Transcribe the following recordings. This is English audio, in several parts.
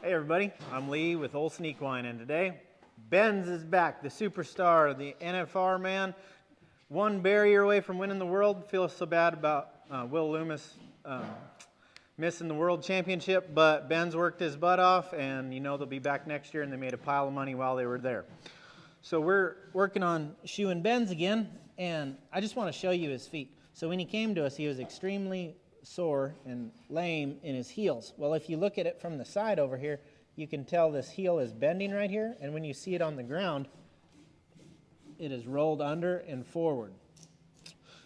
Hey everybody, I'm Lee with Olsen Equine, and today Benz is back, the superstar, the NFR man. One barrier away from winning the world. Feels so bad about Will Loomis missing the world championship, but Benz worked his butt off, and you know they'll be back next year, and they made a pile of money while they were there. So we're working on shoeing Benz again, and I just want to show you his feet. So when he came to us, he was extremely sore and lame in his heels. Well, if you look at it from the side over here, you can tell this heel is bending right here, and when you see it on the ground, it is rolled under and forward.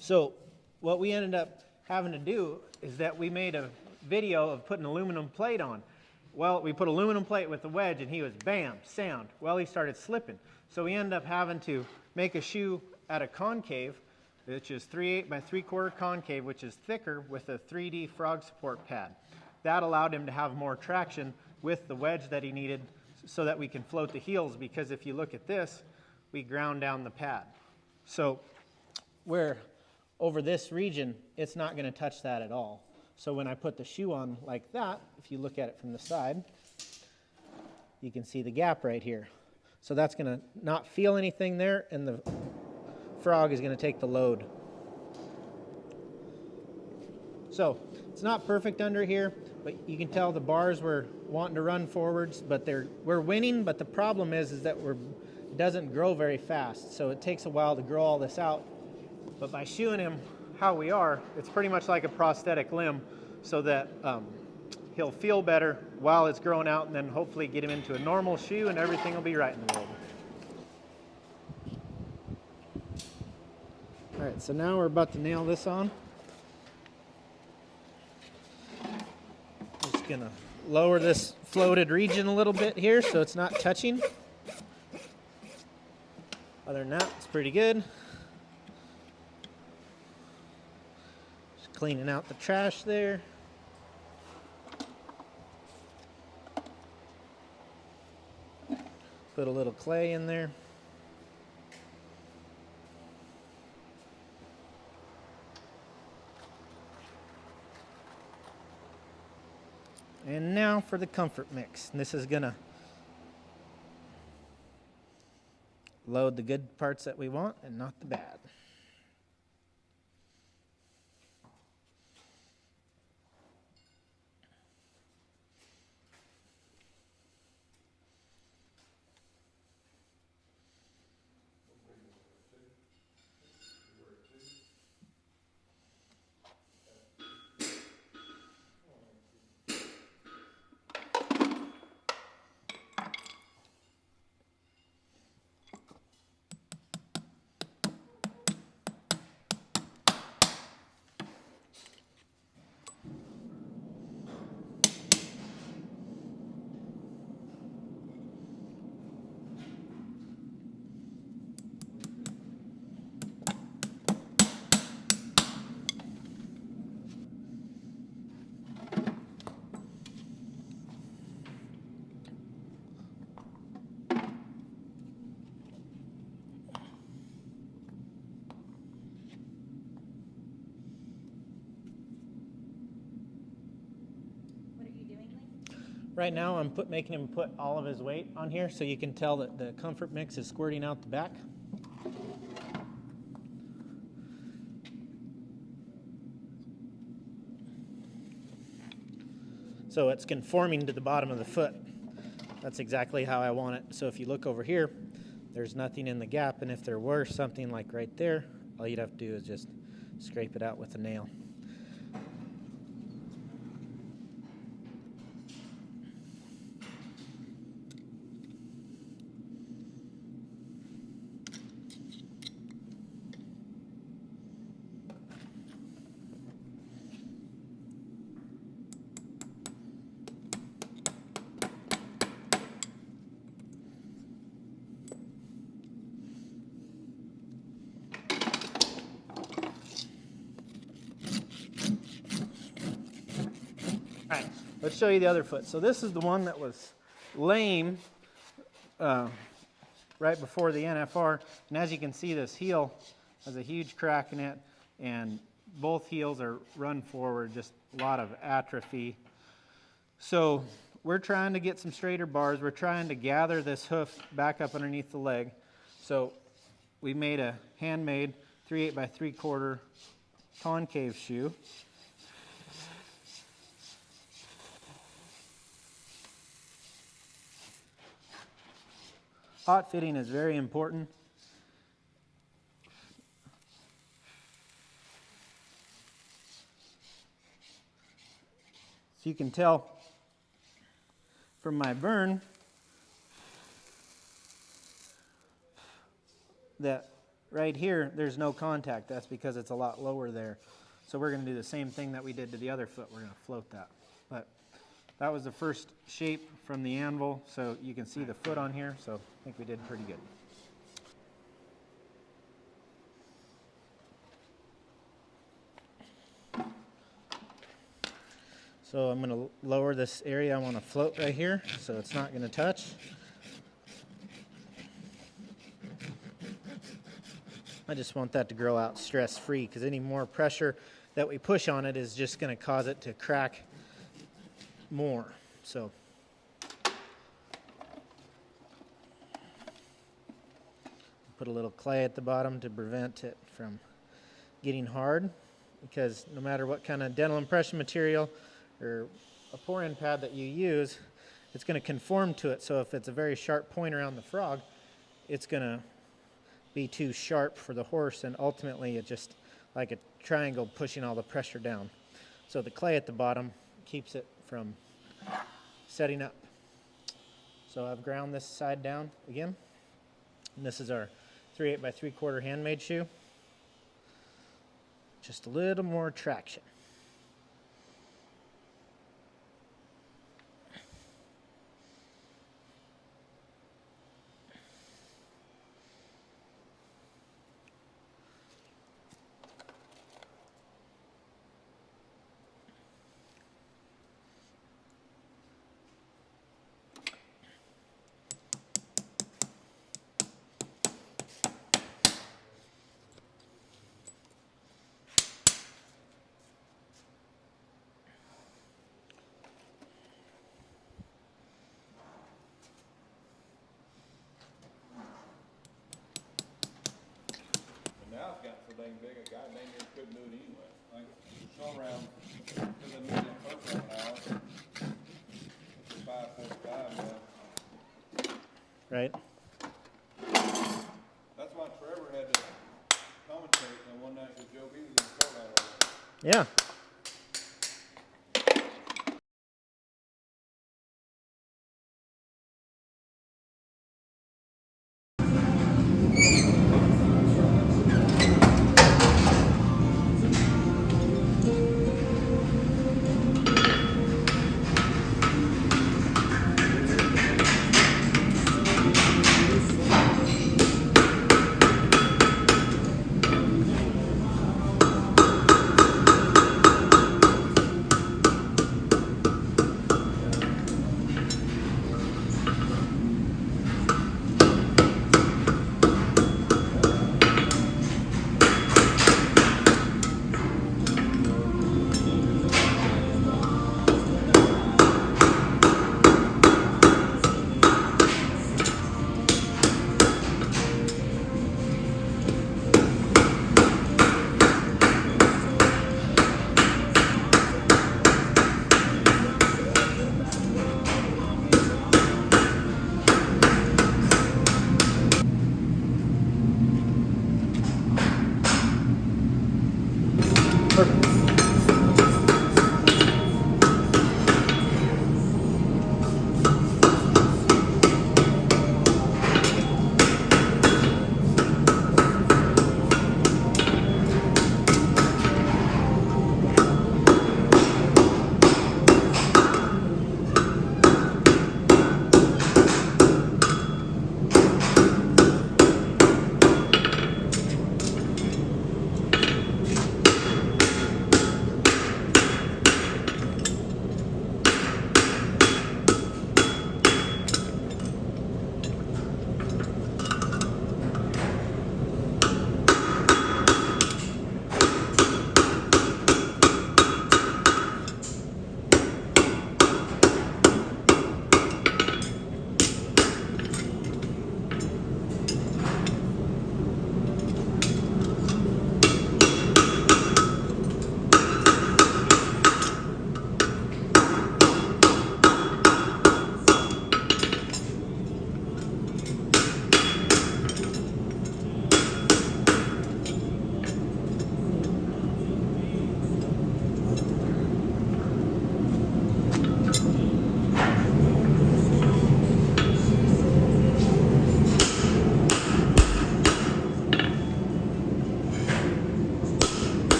So what we ended up having to do is that we made a video of putting aluminum plate on. Well, we put aluminum plate with the wedge, and he was bam, sound. Well, he started slipping. So we ended up having to make a shoe at a concave, which is 3/8 by 3/4 concave, which is thicker with a 3D frog support pad. That allowed him to have more traction with the wedge that he needed so that we can float the heels, because if you look at this, we ground down the pad. So where over this region, it's not going to touch that at all. So when I put the shoe on like that, if you look at it from the side, you can see the gap right here. So that's going to not feel anything there, and the frog is going to take the load. So it's not perfect under here, but you can tell the bars were wanting to run forwards, but we're winning. But the problem is that it doesn't grow very fast, so it takes a while to grow all this out. But by shoeing him how we are, it's pretty much like a prosthetic limb, so that he'll feel better while it's growing out, and then hopefully get him into a normal shoe, and everything will be right in the world. All right, so now we're about to nail this on. Just gonna lower this floated region a little bit here so it's not touching. Other than that, it's pretty good. Just cleaning out the trash there. Put a little clay in there. And now for the comfort mix. And this is gonna load the good parts that we want and not the bad. Right now I'm making him put all of his weight on here, so you can tell that the comfort mix is squirting out the back. So it's conforming to the bottom of the foot. That's exactly how I want it. So if you look over here, there's nothing in the gap, and if there were something like right there, all you'd have to do is just scrape it out with a nail. All right, let's show you the other foot. So this is the one that was lame right before the NFR. And as you can see, this heel has a huge crack in it, and both heels are run forward, just a lot of atrophy. So we're trying to get some straighter bars. We're trying to gather this hoof back up underneath the leg. So we made a handmade 3/8 by 3/4 concave shoe. Hot fitting is very important. So you can tell from my burn that right here there's no contact. That's because it's a lot lower there. So we're going to do the same thing that we did to the other foot. We're going to float that. But that was the first shape from the anvil, so you can see the foot on here, so I think we did pretty good. So I'm going to lower this area I want to float right here, so it's not going to touch. I just want that to grow out stress-free, because any more pressure that we push on it is just going to cause it to crack more. So put a little clay at the bottom to prevent it from getting hard, because no matter what kind of dental impression material or a pour-in pad that you use, it's going to conform to it. So if it's a very sharp point around the frog, it's going to be too sharp for the horse, and ultimately it's just like a triangle pushing all the pressure down. So the clay at the bottom keeps it from setting up. So I've ground this side down again, and this is our 3/8 by 3/4 handmade shoe. Just a little more traction. Now it's gotten so dang big, a guy dang near couldn't do it anyway. Like, show around, because I need it purple now. It's 5:45 now. Right? That's why Trevor had to commentate on one night with Joe B was in the courthouse. Yeah.